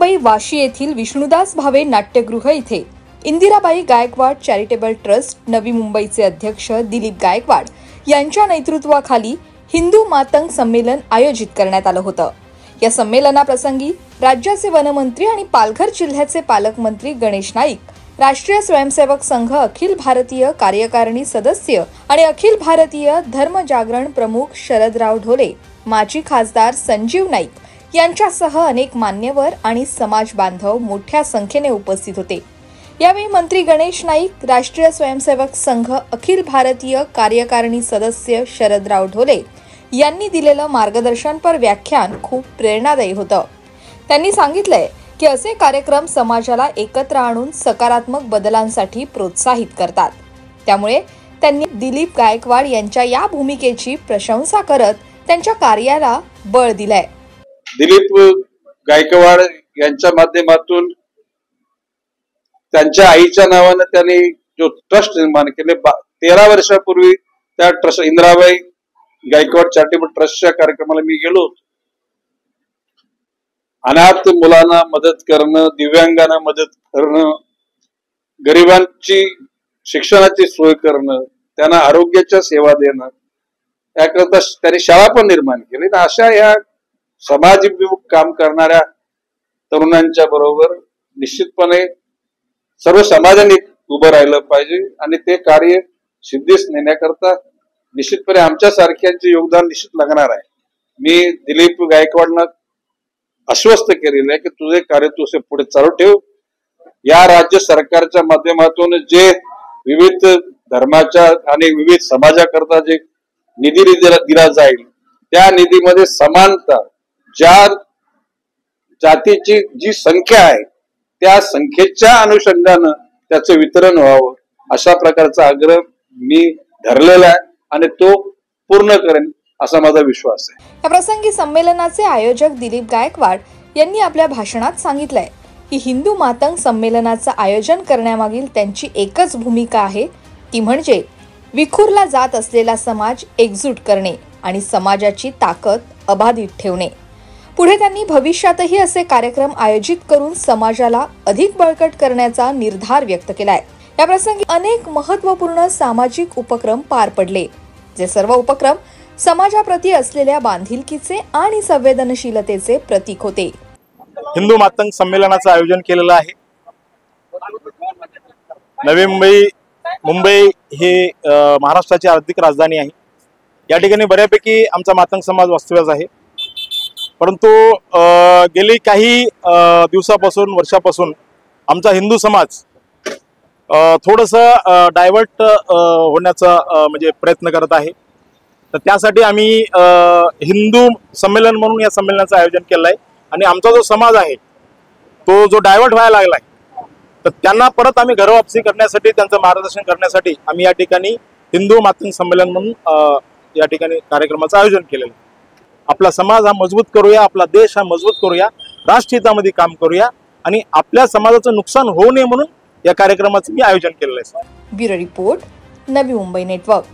मुंबई वाशी येथील विष्णुदास भावे नाट्यगृह इथे इंदिराबाई गायकवाड चॅरिटेबल ट्रस्ट नवी मुंबईचे अध्यक्ष दिलीप गायकवाड यांच्या नेतृत्वाखाली हिंदू मातंग संमेलन आयोजित करण्यात आलं होतं। या संमेलनाप्रसंगी राज्याचे वनमंत्री आणि पालघर जिल्ह्याचे पालकमंत्री गणेश नाईक, राष्ट्रीय स्वयंसेवक संघ अखिल भारतीय कार्यकारिणी सदस्य आणि अखिल भारतीय धर्म जागरण प्रमुख शरदराव ढोले, माजी खासदार संजीव नाईक यांच्यासह अनेक मान्यवर आणि समाज बांधव मोठ्या संख्येने उपस्थित होते। यावेळी मंत्री गणेश नाईक, राष्ट्रीय स्वयंसेवक संघ अखिल भारतीय कार्यकारिणी सदस्य शरदराव ढोले यांनी दिलेलं मार्गदर्शनपर व्याख्यान खूप प्रेरणादायी होतं। त्यांनी सांगितलंय की असे कार्यक्रम समाजाला एकत्र आणून सकारात्मक बदलांसाठी प्रोत्साहित करतात। त्यामुळे त्यांनी दिलीप गायकवाड यांच्या या भूमिकेची प्रशंसा करत त्यांच्या कार्याला बळ दिलंय। दिलीप गायकवाड यांच्या माध्यमातून त्यांच्या आईच्या नावाने त्यांनी जो ट्रस्ट निर्माण केले, 13 वर्षापूर्वी त्या ट्रस्ट इंदिराबाई गायकवाड चॅरिटेबल ट्रस्टच्या कार्यक्रमाला मी गेलो होतो। अनाथ मुलांना मदत करणं, दिव्यांगांना मदत करणं, गरिबांची शिक्षणाची सोय करणं, त्यांना आरोग्याच्या सेवा देणं, याकरता त्यांनी शाळा पण निर्माण केली। अशा या समाजभिमुख काम करणाऱ्या तरुणांच्या बरोबर निश्चितपणे सर्व समाजाने उभं राहिलं पाहिजे आणि ते कार्य सिद्धीस नेण्याकरता निश्चितपणे आमच्या सारख्यांचे योगदान निश्चित लागणार आहे। मी दिलीप गायकवाडना आश्वस्त केलेलं आहे की तुझे कार्य तू असे पुढे चालू ठेव। या राज्य सरकारच्या माध्यमातून जे विविध धर्माच्या आणि विविध समाजाकरता जे निधी दिला जाईल, त्या निधीमध्ये समानता, ज्या जातीची जी संख्या आहे त्या संख्येच्या अनुषंगानं त्याचं वितरण व्हावं, अशा प्रकारचा आग्रह मी धरलेला आहे आणि तो पूर्ण करेन असा माझा विश्वास आहे। या प्रसंगी संमेलनाचे आयोजक दिलीप गायकवाड यांनी आपल्या भाषणात सांगितलंय की हिंदू मातंग संमेलनाचं आयोजन करण्यामागील त्यांची एकच भूमिका आहे, ती म्हणजे विखुरला जात असलेला समाज एकजूट करणे आणि समाजाची ताकद अबाधित ठेवणे। पुढे त्यांनी भविष्यातही असे कार्यक्रम आयोजित करून समाजाला अधिक बळकट करण्याचा निर्धार व्यक्त केलाय। या प्रसंगी अनेक महत्त्वपूर्ण सामाजिक उपक्रम पार पडले, जे सर्व उपक्रम समाजाप्रती असलेल्या बांधिलकीचे आणि संवेदनशीलतेचे प्रतीक होते। हिंदू मातंग संमेलनाचं आयोजन केलेलं आहे। नवी मुंबई ही महाराष्ट्राची आर्थिक राजधानी आहे। या ठिकाणी बऱ्यापैकी आमचा मातंग समाज वास्तव्यास आहे, परंतु गेली काही दिवसापासून, वर्षापासून आमचा हिंदू समाज थोडंसं डायव्हर्ट होण्याचा म्हणजे प्रयत्न करत आहे। तर त्यासाठी आम्ही हिंदू संमेलन म्हणून या संमेलनाचं आयोजन केलं आहे आणि आमचा जो समाज आहे तो जो डायव्हर्ट व्हायला लागला आहे, तर त्यांना परत आम्ही घरवापसी करण्यासाठी, त्यांचं मार्गदर्शन करण्यासाठी आम्ही या ठिकाणी हिंदू मातंग संमेलन म्हणून या ठिकाणी कार्यक्रमाचं आयोजन केलेलं आहे। आपला समाज हा मजबूत करूया, आपला देश हा मजबूत करूया, राष्ट्रहितामध्ये काम करूया आणि आपल्या समाजाचं नुकसान होऊ नये म्हणून या कार्यक्रमाचं मी आयोजन केलेलं आहे। Bureau report, Navi Mumbai network.